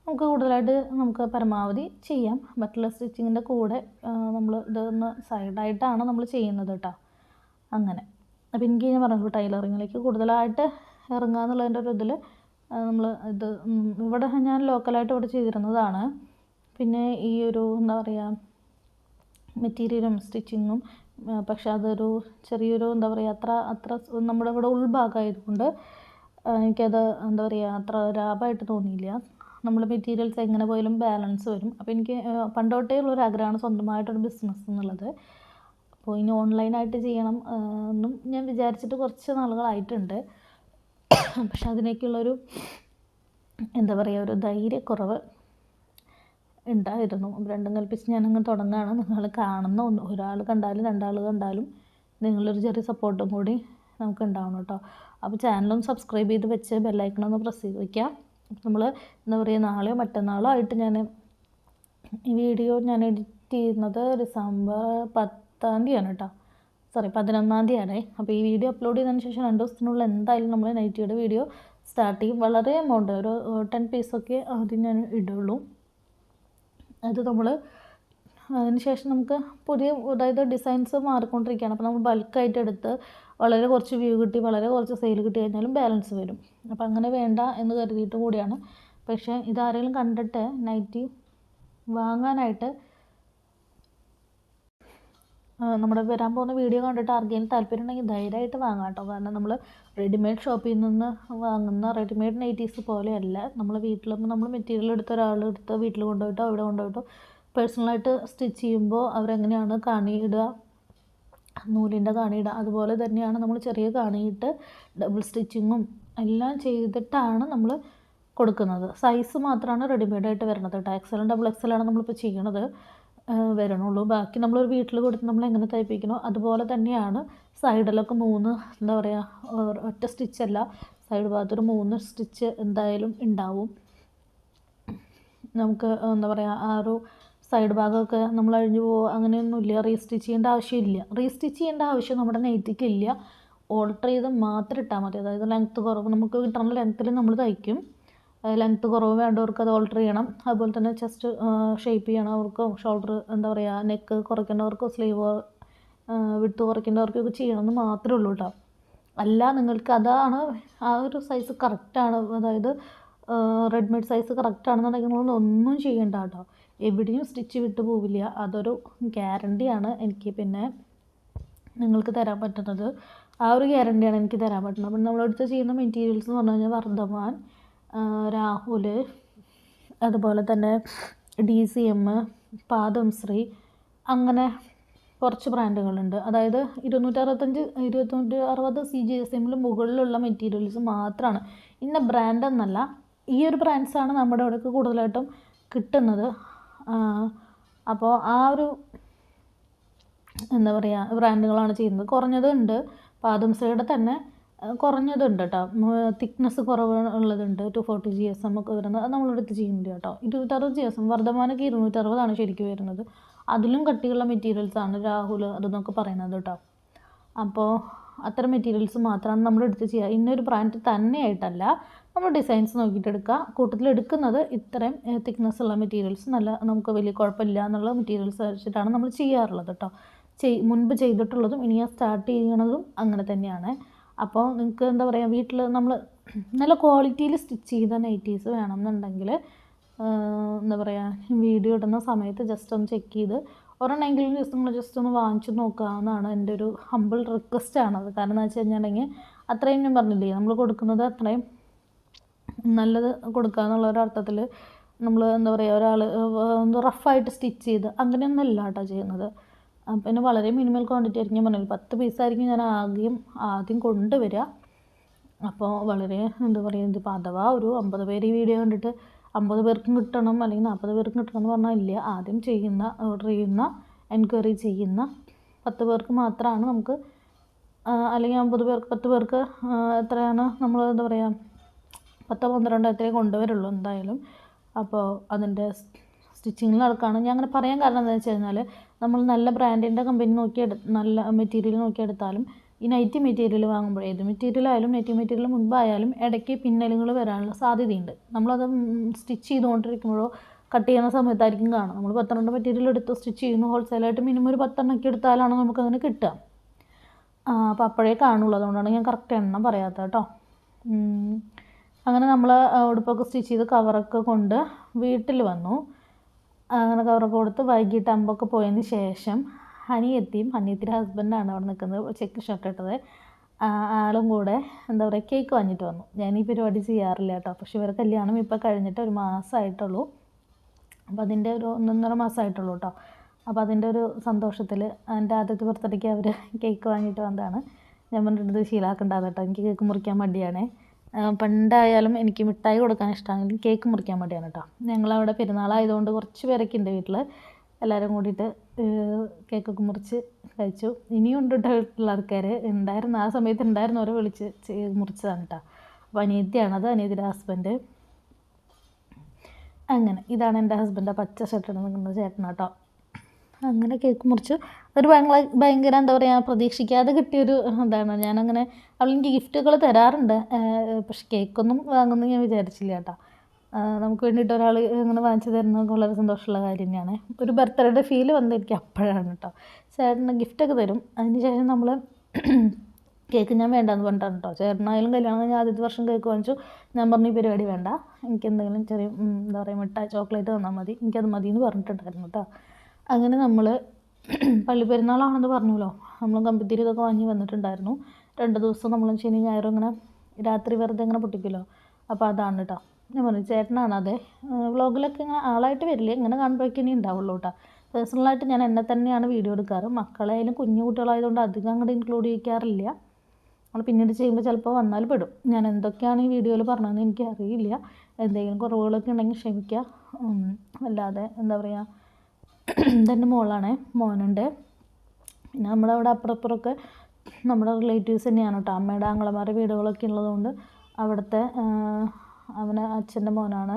നമുക്ക് കൂടുതലായിട്ട് നമുക്ക് പരമാവധി ചെയ്യാം. മറ്റുള്ള സ്റ്റിച്ചിങ്ങിൻ്റെ കൂടെ നമ്മൾ ഇതൊന്ന് സൈഡായിട്ടാണ് നമ്മൾ ചെയ്യുന്നത് കേട്ടോ. അങ്ങനെ അപ്പോൾ എനിക്ക് ഞാൻ പറഞ്ഞു ടൈലറിങ്ങിലേക്ക് കൂടുതലായിട്ട് ഇറങ്ങുക എന്നുള്ളതിൻ്റെ ഒരു ഇതിൽ നമ്മൾ ഇവിടെ ഞാൻ ലോക്കലായിട്ട് ഇവിടെ ചെയ്തിരുന്നതാണ്. പിന്നെ ഈ ഒരു എന്താ പറയുക മെറ്റീരിയലും സ്റ്റിച്ചിങ്ങും പക്ഷെ അതൊരു ചെറിയൊരു എന്താ പറയുക അത്ര നമ്മുടെ ഇവിടെ ഉൾഭാഗമായതുകൊണ്ട് എനിക്കത് എന്താ പറയുക അത്ര ലാഭമായിട്ട് തോന്നിയില്ല. നമ്മൾ മെറ്റീരിയൽസ് എങ്ങനെ പോയാലും ബാലൻസ് വരും. അപ്പോൾ എനിക്ക് പണ്ട് തൊട്ടേ ഉള്ളൊരു ആഗ്രഹമാണ് സ്വന്തമായിട്ടൊരു ബിസിനസ് എന്നുള്ളത്. അപ്പോൾ ഇനി ഓൺലൈനായിട്ട് ചെയ്യണം എന്നും ഞാൻ വിചാരിച്ചിട്ട് കുറച്ച് നാളുകളായിട്ടുണ്ട്. പക്ഷെ അതിനേക്കുള്ളൊരു എന്താ പറയുക ഒരു ധൈര്യക്കുറവ് ഉണ്ടായിരുന്നു. രണ്ടും കൽപ്പിച്ച് ഞാനങ്ങ് തുടങ്ങുകയാണ്. നിങ്ങൾ കാണുന്ന ഒരാൾ കണ്ടാലും 2 ആൾ കണ്ടാലും നിങ്ങളൊരു ചെറിയ സപ്പോർട്ടും കൂടി നമുക്ക് ഉണ്ടാവണം കേട്ടോ. അപ്പോൾ ചാനലൊന്ന് സബ്സ്ക്രൈബ് ചെയ്ത് വെച്ച് ബെല്ലൈക്കണൊന്ന് പ്രസ് ചെയ്ത് വയ്ക്കുക. നമ്മൾ എന്താ പറയുക നാളെയോ മറ്റന്നാളോ ആയിട്ട് ഞാൻ ഈ വീഡിയോ ഞാൻ എഡിറ്റ് ചെയ്യുന്നത് ഡിസംബർ 10-ാം തീയതിയാണ് കേട്ടോ. 11-ാം തീയതിയാണ്. അപ്പോൾ ഈ വീഡിയോ അപ്ലോഡ് ചെയ്തതിന് ശേഷം 2 ദിവസത്തിനുള്ളിൽ എന്തായാലും നമ്മൾ നൈറ്റിയുടെ വീഡിയോ സ്റ്റാർട്ട് ചെയ്യും. വളരെ എമൗണ്ട് ഒരു 10 പീസൊക്കെ ആദ്യം ഞാൻ ഇടുള്ളൂ. അത് നമ്മൾ അതിന് ശേഷം നമുക്ക് പുതിയ അതായത് ഡിസൈൻസ് മാറിക്കൊണ്ടിരിക്കുകയാണ്. അപ്പോൾ നമ്മൾ ബൾക്കായിട്ട് എടുത്ത് വളരെ കുറച്ച് വ്യൂ കിട്ടി വളരെ കുറച്ച് സെയിൽ കിട്ടി കഴിഞ്ഞാലും ബാലൻസ് വരും. അപ്പോൾ അങ്ങനെ വേണ്ട എന്ന് കരുതിയിട്ട് കൂടിയാണ്. പക്ഷേ ഇതാരെങ്കിലും കണ്ടിട്ട് നൈറ്റി വാങ്ങാനായിട്ട് നമ്മുടെ വരാൻ പോകുന്ന വീഡിയോ കണ്ടിട്ട് ആർക്കെങ്കിലും താല്പര്യം ഉണ്ടെങ്കിൽ ധൈര്യമായിട്ട് വാങ്ങാം കേട്ടോ. കാരണം നമ്മൾ റെഡിമെയ്ഡ് ഷോപ്പിൽ നിന്ന് വാങ്ങുന്ന റെഡിമെയ്ഡ് നൈറ്റീസ് പോലെയല്ല. നമ്മൾ വീട്ടിൽ നമ്മൾ മെറ്റീരിയൽ എടുത്ത ഒരാളെടുത്ത് വീട്ടിൽ കൊണ്ടുപോയിട്ടോ അവിടെ കൊണ്ടുപോയിട്ടോ പേഴ്സണലായിട്ട് സ്റ്റിച്ച് ചെയ്യുമ്പോൾ അവരെങ്ങനെയാണ് കാണിയിടുക, നൂലിൻ്റെ കാണിയിടുക, അതുപോലെ തന്നെയാണ് നമ്മൾ ചെറിയ കാണിയിട്ട് ഡബിൾ സ്റ്റിച്ചിങ്ങും എല്ലാം ചെയ്തിട്ടാണ് നമ്മൾ കൊടുക്കുന്നത്. സൈസ് മാത്രമാണ് റെഡിമെയ്ഡായിട്ട് വരുന്നത് കേട്ടോ. XL ഡബിൾ XL ആണ് നമ്മളിപ്പോൾ ചെയ്യണത് വരണുള്ളൂ. ബാക്കി നമ്മളൊരു വീട്ടിൽ കൊടുത്ത് നമ്മൾ എങ്ങനെ തയ്പ്പിക്കണോ അതുപോലെ തന്നെയാണ്. സൈഡിലൊക്കെ 3 എന്താ പറയുക, ഒറ്റ സ്റ്റിച്ചല്ല, സൈഡ് ഭാഗത്തൊരു 3 സ്റ്റിച്ച് എന്തായാലും ഉണ്ടാവും. നമുക്ക് എന്താ പറയുക, ആ ഒരു സൈഡ് ഭാഗമൊക്കെ നമ്മൾ അഴിഞ്ഞു പോകുക അങ്ങനെയൊന്നുമില്ല. റീസ്റ്റിച്ച് ചെയ്യേണ്ട ആവശ്യമില്ല. റീസ്റ്റിച്ച് ചെയ്യേണ്ട ആവശ്യം നമ്മുടെ നൈറ്റിക്കില്ല. ഓൾട്ടർ ചെയ്ത് മാത്രം ഇട്ടാൽ മതി. അതായത് ലെങ്ത്ത് കുറവ് നമുക്ക് കിട്ടുന്ന ലെങ്ത്തിൽ നമ്മൾ തയ്ക്കും. ലെങ്ത്ത് കുറവ് വേണ്ടവർക്ക് അത് ഓൾട്ടർ ചെയ്യണം. അതുപോലെ തന്നെ ചെസ്റ്റ് ഷേപ്പ് ചെയ്യണവർക്കോ ഷോൾഡർ എന്താ പറയുക നെക്ക് കുറയ്ക്കേണ്ടവർക്കോ സ്ലീവ് വിട്ട് കുറയ്ക്കേണ്ടവർക്കൊക്കെ ചെയ്യണമെന്ന് മാത്രമേ ഉള്ളൂ കേട്ടോ. അല്ല നിങ്ങൾക്ക് അതാണ് ആ ഒരു സൈസ് കറക്റ്റാണ്, അതായത് റെഡിമെയ്ഡ് സൈസ് കറക്റ്റാണെന്നുണ്ടെങ്കിൽ നമ്മളൊന്നും ചെയ്യേണ്ട കേട്ടോ. എവിടെയും സ്റ്റിച്ച് വിട്ട് പോവില്ല. അതൊരു ഗ്യാരണ്ടിയാണ് എനിക്ക് പിന്നെ നിങ്ങൾക്ക് തരാൻ പറ്റുന്നത്. ആ ഒരു ഗ്യാരണ്ടിയാണ് എനിക്ക് തരാൻ പറ്റുന്നത്. അപ്പം നമ്മളടുത്ത് ചെയ്യുന്ന മെറ്റീരിയൽസ് എന്ന് പറഞ്ഞു കഴിഞ്ഞാൽ വർദ്ധമാൻ, രാഹുൽ, അതുപോലെ തന്നെ DCM, പാദംശ്രീ, അങ്ങനെ കുറച്ച് ബ്രാൻഡുകളുണ്ട്. അതായത് 260 CGSM മുകളിലുള്ള മെറ്റീരിയൽസ് മാത്രമാണ്. ഇന്ന ബ്രാൻഡ് എന്നല്ല, ഈ ഒരു ബ്രാൻഡ്സാണ് നമ്മുടെ അവിടെയൊക്കെ കൂടുതലായിട്ടും കിട്ടുന്നത്. അപ്പോൾ ആ ഒരു എന്താ പറയുക ബ്രാൻഡുകളാണ് ചെയ്യുന്നത്. കുറഞ്ഞതുണ്ട്, പാദംശ്രീയുടെ തന്നെ കുറഞ്ഞതുണ്ട് കേട്ടോ. തിക്നെസ് കുറവ് ഉള്ളതുണ്ട്, 240 GSM ഒക്കെ വരുന്നത്. അത് നമ്മളെടുത്ത് ചെയ്യുന്നുണ്ട് കേട്ടോ. 260 GSM, വർദ്ധമാനൊക്കെ 260 ശരിക്കും വരുന്നത്. അതിലും കട്ടിയുള്ള മെറ്റീരിയൽസാണ് രാഹുൽ അതെന്നൊക്കെ പറയുന്നത് കേട്ടോ. അപ്പോൾ അത്തരം മെറ്റീരിയൽസ് മാത്രമാണ് നമ്മളെടുത്ത് ചെയ്യുക. ഇന്നൊരു ബ്രാൻഡ് തന്നെയായിട്ടല്ല, നമ്മൾ ഡിസൈൻസ് നോക്കിയിട്ട് എടുക്കുക. കൂട്ടത്തിലെടുക്കുന്നത് ഇത്രയും തിക്നെസ് ഉള്ള മെറ്റീരിയൽസ്, നല്ല നമുക്ക് വലിയ കുഴപ്പമില്ല എന്നുള്ള മെറ്റീരിയൽസ് വെച്ചിട്ടാണ് നമ്മൾ ചെയ്യാറുള്ളത് കേട്ടോ. മുൻപ് ചെയ്തിട്ടുള്ളതും ഇനി ഞാൻ സ്റ്റാർട്ട് ചെയ്യണതും അങ്ങനെ തന്നെയാണ്. അപ്പോൾ നിങ്ങൾക്ക് എന്താ പറയുക, വീട്ടിൽ നമ്മൾ നല്ല ക്വാളിറ്റിയിൽ സ്റ്റിച്ച് ചെയ്ത നൈറ്റീസ് വേണമെന്നുണ്ടെങ്കിൽ എന്താ പറയുക വീഡിയോ ഇടുന്ന സമയത്ത് ജസ്റ്റ് ഒന്ന് ചെക്ക് ചെയ്ത് ഒരെണ്ണമെങ്കിലും നിങ്ങൾ ജസ്റ്റ് ഒന്ന് വാങ്ങിച്ച് നോക്കാമെന്നാണ് എൻ്റെ ഒരു ഹമ്പിൾ റിക്വസ്റ്റാണത്. കാരണം എന്ന് വെച്ച് കഴിഞ്ഞിട്ടുണ്ടെങ്കിൽ അത്രയും ഞാൻ പറഞ്ഞില്ലേ, നമ്മൾ കൊടുക്കുന്നത് അത്രയും നല്ലത് കൊടുക്കുക എന്നുള്ള ഒരർത്ഥത്തിൽ നമ്മൾ എന്താ പറയുക ഒരാൾ റഫായിട്ട് സ്റ്റിച്ച് ചെയ്ത് അങ്ങനെയൊന്നുമല്ല കേട്ടോ ചെയ്യുന്നത്. പിന്നെ വളരെ മിനിമൽ ക്വാണ്ടിറ്റി ആയിരിക്കും. ഞാൻ പറഞ്ഞില്ല 10 പീസായിരിക്കും ഞാൻ ആദ്യം കൊണ്ടുവരിക. അപ്പോൾ വളരെ എന്താ പറയുക, ഇതിപ്പോൾ അഥവാ ഒരു 50 പേര് ഈ വീഡിയോ കണ്ടിട്ട് 50 പേർക്കും കിട്ടണം അല്ലെങ്കിൽ 40 പേർക്കും കിട്ടണം എന്ന് പറഞ്ഞാൽ ഇല്ല. ആദ്യം ചെയ്യുന്ന ഓർഡർ ചെയ്യുന്ന എൻക്വയറി ചെയ്യുന്ന 10 പേർക്ക് മാത്രമാണ് നമുക്ക്, അല്ലെങ്കിൽ 50 പേർക്ക് 10 പേർക്ക് എത്രയാണ് നമ്മൾ എന്താ പറയുക 10-12 എത്രയേ കൊണ്ടുവരുള്ളൂ എന്തായാലും. അപ്പോൾ അതിൻ്റെ സ്റ്റിച്ചിങ്ങിൽ നടക്കുകയാണ്. ഞാൻ അങ്ങനെ പറയാൻ കാരണം എന്താണെന്ന് വെച്ച് കഴിഞ്ഞാൽ നമ്മൾ നല്ല ബ്രാൻഡിൻ്റെ കമ്പനി നല്ല മെറ്റീരിയൽ നോക്കിയെടുത്താലും ഈ നൈറ്റി മെറ്റീരിയൽ വാങ്ങുമ്പോൾ ഏത് മെറ്റീരിയലായാലും നൈറ്റി മെറ്റീരിയൽ മുൻപായാലും ഇടയ്ക്ക് പിന്നലുകൾ വരാനുള്ള സാധ്യതയുണ്ട്. നമ്മളത് സ്റ്റിച്ച് ചെയ്തുകൊണ്ടിരിക്കുമ്പോഴോ കട്ട് ചെയ്യുന്ന സമയത്തായിരിക്കും കാണും. നമ്മൾ 12 മെറ്റീരിയൽ എടുത്ത് സ്റ്റിച്ച് ചെയ്യുന്നു, ഹോൾസെയിലായിട്ട് മിനിമം ഒരു 10 എണ്ണമൊക്കെ എടുത്താലാണ് നമുക്കങ്ങനെ കിട്ടുക. അപ്പോൾ അപ്പോഴേ കാണുള്ളൂ. അതുകൊണ്ടാണ് ഞാൻ കറക്റ്റ് എണ്ണം പറയാത്തത് കേട്ടോ. അങ്ങനെ നമ്മൾ ഉടുപ്പൊക്കെ സ്റ്റിച്ച് ചെയ്ത് കവറൊക്കെ കൊണ്ട് വീട്ടിൽ വന്നു. അങ്ങനെ കവറൊക്കെ കൊടുത്ത് വൈകിട്ട് അമ്പൊക്കെ പോയതിന് ശേഷം അനിയത്തിയുടെ ഹസ്ബൻഡാണ് അവിടെ നിൽക്കുന്നത്, ചെക്ക് ഷർട്ട് ഇട്ടത്, ആളും കൂടെ എന്താ പറയുക കേക്ക് വാങ്ങിയിട്ട് വന്നു. ഞാൻ ഈ പരിപാടി ചെയ്യാറില്ല കേട്ടോ. പക്ഷേ ഇവരെ കല്യാണം ഇപ്പോൾ കഴിഞ്ഞിട്ട് ഒരു മാസമായിട്ടുള്ളൂ. അപ്പോൾ അതിൻ്റെ ഒരു 1.5 മാസമായിട്ടുള്ളൂ കേട്ടോ. അപ്പോൾ അതിൻ്റെ ഒരു സന്തോഷത്തിൽ എൻ്റെ ആദ്യത്തെ ബർത്ത്ഡേക്ക് അവർ കേക്ക് വാങ്ങിയിട്ട് വന്നതാണ്. ഞാൻ പറഞ്ഞിട്ട് ശീലാക്കണ്ടാതെ കേട്ടോ, എനിക്ക് കേക്ക് മുറിക്കാൻ മടിയാണ്. പണ്ടായാലും എനിക്ക് മിഠായി കൊടുക്കാൻ ഇഷ്ടമാണ്, കേക്ക് മുറിക്കാൻ മടിയാണ് കേട്ടോ. ഞങ്ങളവിടെ പെരുന്നാളായതുകൊണ്ട് കുറച്ച് പേരൊക്കെ ഉണ്ട് വീട്ടിൽ, എല്ലാവരും കൂടിയിട്ട് കേക്കൊക്കെ മുറിച്ച് കഴിച്ചു. ഇനിയും ഉണ്ട് കേട്ടോ വീട്ടിലുള്ള ആൾക്കാർ ഉണ്ടായിരുന്നു, ആ സമയത്ത് ഉണ്ടായിരുന്നവരെ വിളിച്ച് മുറിച്ചതാണ് കേട്ടോ. അപ്പോൾ അനിയത്തിയാണത്, അനിയത്തിയുടെ ഹസ്ബൻഡ്. അങ്ങനെ ഇതാണ് എൻ്റെ ഹസ്ബൻഡ്, പച്ച ഷർട്ട് നിൽക്കുന്ന ചേട്ടനാട്ടോ. അങ്ങനെ കേക്ക് മുറിച്ചു. അതൊരു ഭയങ്കര എന്താ പറയുക പ്രതീക്ഷിക്കാതെ കിട്ടിയൊരു ഇതാണ്. ഞാനങ്ങനെ അവളെനിക്ക് ഗിഫ്റ്റുകൾ തരാറുണ്ട്, പക്ഷെ കേക്കൊന്നും വാങ്ങുമെന്ന് ഞാൻ വിചാരിച്ചില്ല കേട്ടോ. നമുക്ക് വേണ്ടിയിട്ട് ഒരാൾ ഇങ്ങനെ വാങ്ങിച്ചു തരുന്നത് വളരെ സന്തോഷമുള്ള കാര്യം തന്നെയാണ്. ഒരു ബർത്ത്ഡേയുടെ ഫീൽ വന്നിരിക്കും അപ്പോഴാണ് കേട്ടോ. ചേട്ടന് ഗിഫ്റ്റൊക്കെ തരും. അതിന് ശേഷം നമ്മൾ കേക്ക് ഞാൻ വേണ്ടാന്ന് പറഞ്ഞിട്ടാണ് കേട്ടോ. ചേട്ടനായാലും കല്യാണം കഴിഞ്ഞാൽ ആദ്യത്തെ വർഷം കേക്ക് വാങ്ങിച്ചു. ഞാൻ പറഞ്ഞു ഈ പരിപാടി വേണ്ട, എനിക്ക് എന്തെങ്കിലും ചെറിയ എന്താ പറയുക മിഠായി ചോക്ലേറ്റ് തന്നാൽ മതി, എനിക്കത് മതി എന്ന് പറഞ്ഞിട്ടുണ്ടായിരുന്നു കേട്ടോ. അങ്ങനെ നമ്മൾ പള്ളിപ്പെരുന്നാളാണെന്ന് പറഞ്ഞല്ലോ, നമ്മൾ കമ്പിത്തിരി ഇതൊക്കെ വാങ്ങി വന്നിട്ടുണ്ടായിരുന്നു. 2 ദിവസം നമ്മൾ ശനി ഞായറും ഇങ്ങനെ രാത്രി വെറുതെ ഇങ്ങനെ പൊട്ടിക്കുമല്ലോ, അപ്പോൾ അതാണ് കേട്ടോ. ഞാൻ പറഞ്ഞു ചേട്ടനാണ് അതെ. വ്ളോഗിലൊക്കെ ഇങ്ങനെ ആളായിട്ട് വരില്ല, ഇങ്ങനെ കാണുമ്പോഴേക്കും ഇനി ഉണ്ടാവുള്ളൂ കേട്ടോ. പേഴ്സണലായിട്ട് ഞാൻ എന്നെ തന്നെയാണ് വീഡിയോ എടുക്കാറ്. മക്കളായാലും കുഞ്ഞു കുട്ടികളായതുകൊണ്ട് അധികം അങ്ങോട്ട് ഇൻക്ലൂഡ് ചെയ്യിക്കാറില്ല. നമ്മൾ പിന്നീട് ചെയ്യുമ്പോൾ ചിലപ്പോൾ വന്നാൽ പെടും. ഞാൻ എന്തൊക്കെയാണ് ഈ വീഡിയോയിൽ പറഞ്ഞതെന്ന് എനിക്കറിയില്ല. എന്തെങ്കിലും കുറവുകളൊക്കെ ഉണ്ടെങ്കിൽ ക്ഷമിക്കുക. അല്ലാതെ എന്താ പറയുക, ഇതെൻ്റെ മോളാണ്, മോനുണ്ട്. പിന്നെ നമ്മുടെ അവിടെ അപ്പുറപ്പുറമൊക്കെ നമ്മുടെ റിലേറ്റീവ്സ് തന്നെയാണ് കേട്ടോ. അമ്മയുടെ ആങ്ങളമാരുടെ വീടുകളൊക്കെ ഉള്ളതുകൊണ്ട് അവിടുത്തെ അവന് അച്ഛൻ്റെ മോനാണ്.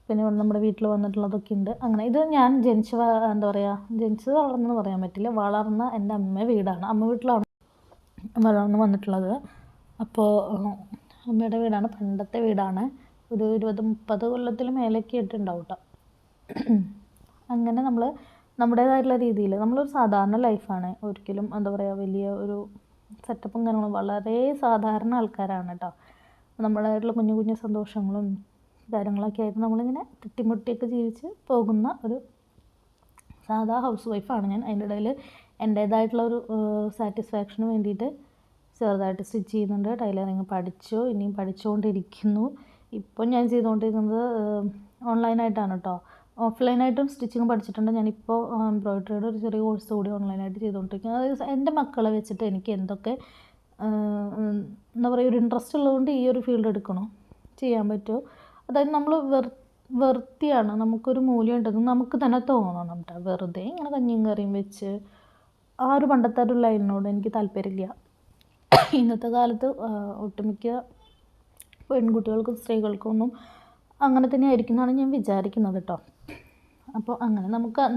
പിന്നെ ഇവിടെ നമ്മുടെ വീട്ടിൽ വന്നിട്ടുള്ളതൊക്കെ ഉണ്ട്. അങ്ങനെ ഇത് ഞാൻ എന്താ പറയുക, ജനിച്ചത് വളർന്നെന്ന് പറയാൻ പറ്റില്ല, വളർന്ന എൻ്റെ അമ്മ വീടാണ്. അമ്മ വീട്ടിലാണ് വളർന്ന് വന്നിട്ടുള്ളത്. അപ്പോൾ അമ്മയുടെ വീടാണ്, പണ്ടത്തെ വീടാണ്. ഒരു 20-30 കൊല്ലത്തിൽ മേലേക്ക് ഇട്ടുണ്ടാവും കേട്ടോ. അങ്ങനെ നമ്മൾ നമ്മുടേതായിട്ടുള്ള രീതിയിൽ നമ്മളൊരു സാധാരണ ലൈഫാണ്. ഒരിക്കലും എന്താ പറയുക വലിയ ഒരു സെറ്റപ്പും കാര്യങ്ങളും, വളരെ സാധാരണ ആൾക്കാരാണ് കേട്ടോ. നമ്മുടേതായിട്ടുള്ള കുഞ്ഞു കുഞ്ഞു സന്തോഷങ്ങളും കാര്യങ്ങളൊക്കെ ആയിട്ട് നമ്മളിങ്ങനെ തട്ടിമുട്ടിയൊക്കെ ജീവിച്ച് പോകുന്ന ഒരു സാധാ ഹൗസ് വൈഫാണ് ഞാൻ. അതിൻ്റെ ഇടയിൽ എൻ്റേതായിട്ടുള്ള ഒരു സാറ്റിസ്ഫാക്ഷന് വേണ്ടിയിട്ട് ചെറുതായിട്ട് സ്റ്റിച്ച് ചെയ്യുന്നുണ്ട്. ടൈലറിങ് പഠിച്ചു, ഇനിയും പഠിച്ചുകൊണ്ടിരിക്കുന്നു. ഇപ്പോൾ ഞാൻ ചെയ്തുകൊണ്ടിരിക്കുന്നത് ഓൺലൈനായിട്ടാണ് കേട്ടോ. ഓഫ്ലൈനായിട്ടും സ്റ്റിച്ചിങ് പഠിച്ചിട്ടുണ്ട്. ഞാനിപ്പോൾ എംബ്രോയിഡറിയുടെ ഒരു ചെറിയ കോഴ്സ് കൂടി ഓൺലൈനായിട്ട് ചെയ്തുകൊണ്ടിരിക്കുന്നത്. അതായത് എൻ്റെ മക്കളെ വെച്ചിട്ട് എനിക്ക് എന്തൊക്കെ എന്താ പറയുക, ഒരു ഇൻട്രസ്റ്റ് ഉള്ളതുകൊണ്ട് ഈ ഒരു ഫീൽഡ് എടുക്കണോ, ചെയ്യാൻ പറ്റുമോ. അതായത് നമ്മൾ വെറുതെയാണ്, നമുക്കൊരു മൂല്യം ഉണ്ടെന്ന് നമുക്ക് തന്നെ തോന്നണം കേട്ടോ. വെറുതെ ഇങ്ങനെ കഞ്ഞിയും കറിയും വെച്ച് ആ ഒരു പണ്ടത്തെ ഒരു ലൈനിനോട് എനിക്ക് താല്പര്യമില്ല. ഇന്നത്തെ കാലത്ത് ഒട്ടുമിക്ക പെൺകുട്ടികൾക്കും സ്ത്രീകൾക്കൊന്നും അങ്ങനെ തന്നെ ആയിരിക്കും എന്നാണ് ഞാൻ വിചാരിക്കുന്നത് കേട്ടോ. അപ്പോൾ അങ്ങനെ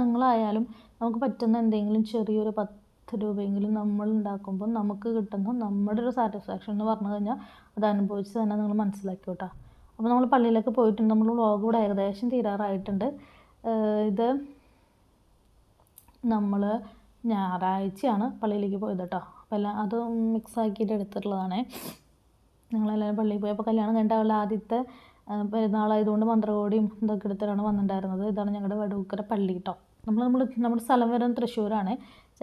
നിങ്ങളായാലും നമുക്ക് പറ്റുന്ന എന്തെങ്കിലും ചെറിയൊരു 10 രൂപയെങ്കിലും നമ്മൾ ഉണ്ടാക്കുമ്പോൾ നമുക്ക് കിട്ടുന്ന നമ്മുടെ ഒരു സാറ്റിസ്ഫാക്ഷൻ എന്ന് പറഞ്ഞു കഴിഞ്ഞാൽ അത് അനുഭവിച്ച് തന്നെ നിങ്ങൾ മനസ്സിലാക്കി കേട്ടോ. അപ്പോൾ നമ്മൾ പള്ളിയിലൊക്കെ പോയിട്ടുണ്ട്. നമ്മൾ വ്ളോഗ് കൂടെ ഏകദേശം തീരാറായിട്ടുണ്ട്. ഇത് നമ്മൾ ഞായറാഴ്ചയാണ് പള്ളിയിലേക്ക് പോയത് കേട്ടോ. അപ്പോൾ എല്ലാം അത് മിക്സാക്കിയിട്ട് എടുത്തിട്ടുള്ളതാണ്. ഞങ്ങളെല്ലാവരും പള്ളിയിൽ പോയി. അപ്പോൾ കല്യാണം കഴിഞ്ഞിട്ട് അവളുടെ ആദ്യത്തെ പെരുന്നാളായതുകൊണ്ട് മന്ത്രകോടിയും ഇതൊക്കെ എടുത്തിട്ടാണ് വന്നിട്ടുണ്ടായിരുന്നത്. ഇതാണ് ഞങ്ങളുടെ വടൂക്കര പള്ളി കേട്ടോ. നമ്മുടെ സ്ഥലം വരുന്നത് തൃശ്ശൂരാണ്.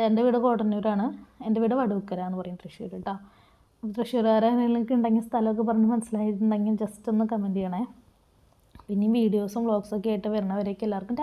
എൻ്റെ വീട് കോട്ടന്നൂരാണ്, എൻ്റെ വീട് വടൂക്കര എന്ന് പറയും, തൃശ്ശൂർ കേട്ടോ. തൃശ്ശൂർകാരെങ്കിലും ഉണ്ടെങ്കിൽ സ്ഥലമൊക്കെ പറഞ്ഞ് മനസ്സിലായിട്ടുണ്ടെങ്കിൽ ജസ്റ്റ് ഒന്ന് കമൻറ്റ് ചെയ്യണേ. പിന്നെ വീഡിയോസും വ്ളോഗ്സൊക്കെ ആയിട്ട് വരുന്നവരേക്ക് എല്ലാവർക്കും